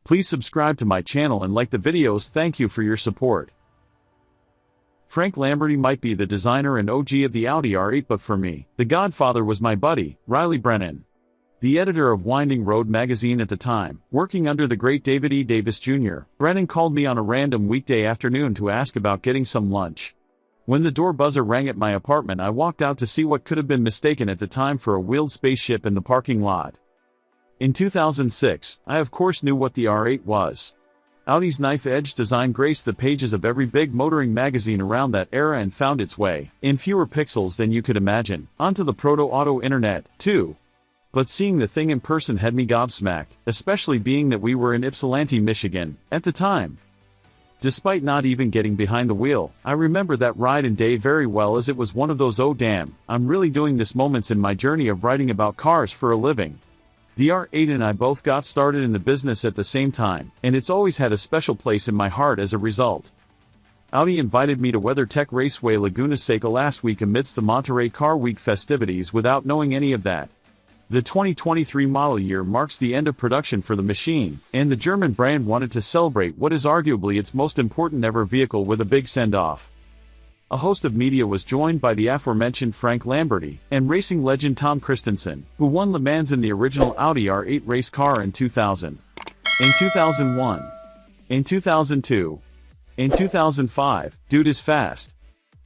Please subscribe to my channel and like the videos. Thank you for your support. Frank Lamberty might be the designer and OG of the Audi R8, but for me, the godfather was my buddy, Riley Brennan. The editor of Winding Road magazine at the time, working under the great David E. Davis Jr., Brennan called me on a random weekday afternoon to ask about getting some lunch. When the door buzzer rang at my apartment, I walked out to see what could have been mistaken at the time for a wheeled spaceship in the parking lot. In 2006, I of course knew what the R8 was. Audi's knife-edge design graced the pages of every big motoring magazine around that era and found its way, in fewer pixels than you could imagine, onto the proto-auto internet, too. But seeing the thing in person had me gobsmacked, especially being that we were in Ypsilanti, Michigan, at the time. Despite not even getting behind the wheel, I remember that ride and day very well, as it was one of those "oh damn, I'm really doing this" moments in my journey of writing about cars for a living. The R8 and I both got started in the business at the same time, and it's always had a special place in my heart as a result. Audi invited me to WeatherTech Raceway Laguna Seca last week amidst the Monterey Car Week festivities without knowing any of that. The 2023 model year marks the end of production for the machine, and the German brand wanted to celebrate what is arguably its most important ever vehicle with a big send-off. A host of media was joined by the aforementioned Frank Lamberty, and racing legend Tom Christensen, who won Le Mans in the original Audi R8 race car in 2000. In 2001. In 2002. In 2005, Dude is Fast.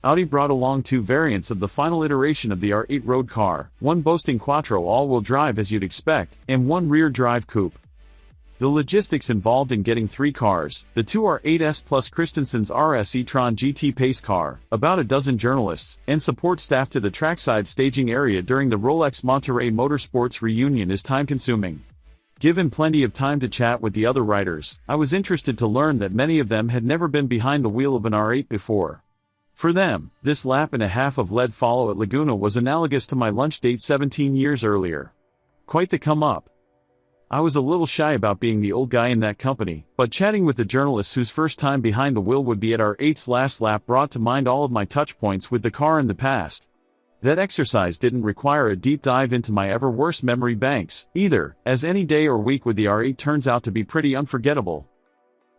Audi brought along two variants of the final iteration of the R8 road car, one boasting quattro all-wheel drive as you'd expect, and one rear-drive coupe. The logistics involved in getting three cars, the two R8s plus Christensen's RS e-tron GT pace car, about a dozen journalists, and support staff to the trackside staging area during the Rolex Monterey Motorsports reunion is time-consuming. Given plenty of time to chat with the other riders, I was interested to learn that many of them had never been behind the wheel of an R8 before. For them, this lap and a half of lead follow at Laguna was analogous to my lunch date 17 years earlier. Quite the come-up. I was a little shy about being the old guy in that company, but chatting with the journalists whose first time behind the wheel would be at R8's last lap brought to mind all of my touchpoints with the car in the past. That exercise didn't require a deep dive into my ever worse memory banks, either, as any day or week with the R8 turns out to be pretty unforgettable.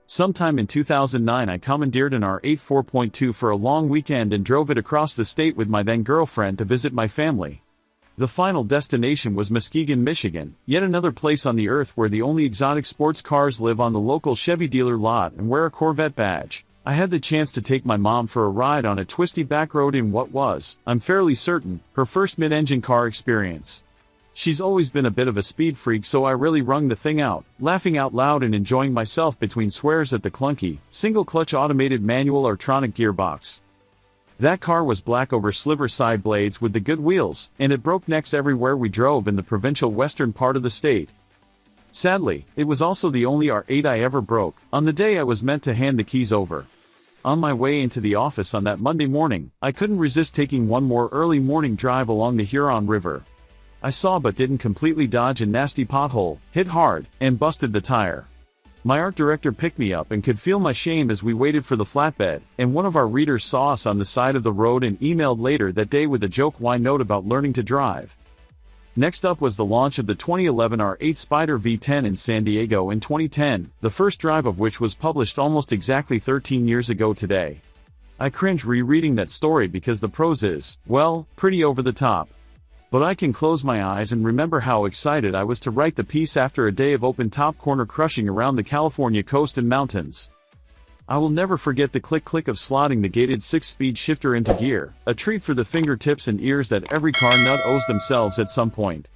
Sometime in 2009 I commandeered an R8 4.2 for a long weekend and drove it across the state with my then-girlfriend to visit my family. The final destination was Muskegon, Michigan, yet another place on the earth where the only exotic sports cars live on the local Chevy dealer lot and wear a Corvette badge. I had the chance to take my mom for a ride on a twisty back road in what was, I'm fairly certain, her first mid-engine car experience. She's always been a bit of a speed freak, so I really wrung the thing out, laughing out loud and enjoying myself between swears at the clunky, single-clutch automated manual Artronic gearbox. That car was black over sliver side blades with the good wheels, and it broke necks everywhere we drove in the provincial western part of the state. Sadly, it was also the only R8 I ever broke, on the day I was meant to hand the keys over. On my way into the office on that Monday morning, I couldn't resist taking one more early morning drive along the Huron River. I saw but didn't completely dodge a nasty pothole, hit hard, and busted the tire. My art director picked me up and could feel my shame as we waited for the flatbed, and one of our readers saw us on the side of the road and emailed later that day with a joke-why note about learning to drive. Next up was the launch of the 2011 R8 Spider V10 in San Diego in 2010, the first drive of which was published almost exactly 13 years ago today. I cringe rereading that story because the prose is, well, pretty over the top. But I can close my eyes and remember how excited I was to write the piece after a day of open-top corner crushing around the California coast and mountains. I will never forget the click-click of slotting the gated 6-speed shifter into gear, a treat for the fingertips and ears that every car nut owes themselves at some point.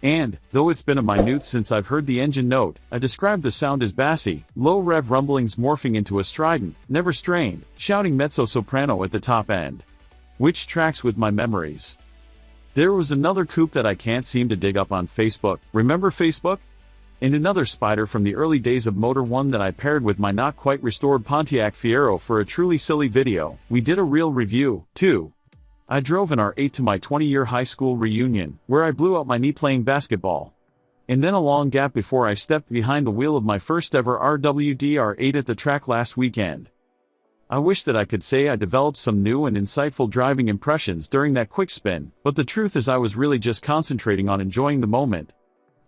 And, though it's been a minute since I've heard the engine note, I described the sound as bassy, low-rev rumblings morphing into a strident, never strained, shouting mezzo-soprano at the top end. Which tracks with my memories. There was another coupe that I can't seem to dig up on Facebook. Remember Facebook? And another Spider from the early days of Motor One that I paired with my not quite restored Pontiac Fiero for a truly silly video. We did a real review, too. I drove an R8 to my 20-year high school reunion, where I blew out my knee playing basketball. And then a long gap before I stepped behind the wheel of my first ever RWD R8 at the track last weekend. I wish that I could say I developed some new and insightful driving impressions during that quick spin, but the truth is I was really just concentrating on enjoying the moment.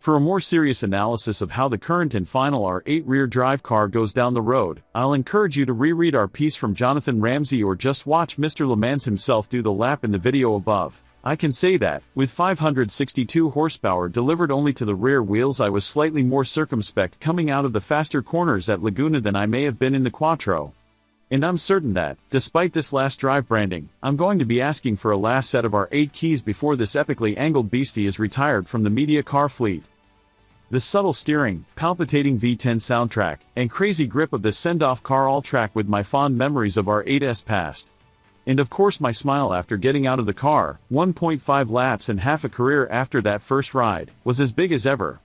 For a more serious analysis of how the current and final R8 rear-drive car goes down the road, I'll encourage you to reread our piece from Jonathan Ramsey or just watch Mr. Le Mans himself do the lap in the video above. I can say that, with 562 horsepower delivered only to the rear wheels, I was slightly more circumspect coming out of the faster corners at Laguna than I may have been in the Quattro. And I'm certain that, despite this last drive branding, I'm going to be asking for a last set of R8 keys before this epically angled beastie is retired from the media car fleet. The subtle steering, palpitating V10 soundtrack, and crazy grip of the send-off car all track with my fond memories of R8's past. And of course my smile after getting out of the car, 1.5 laps and half a career after that first ride, was as big as ever.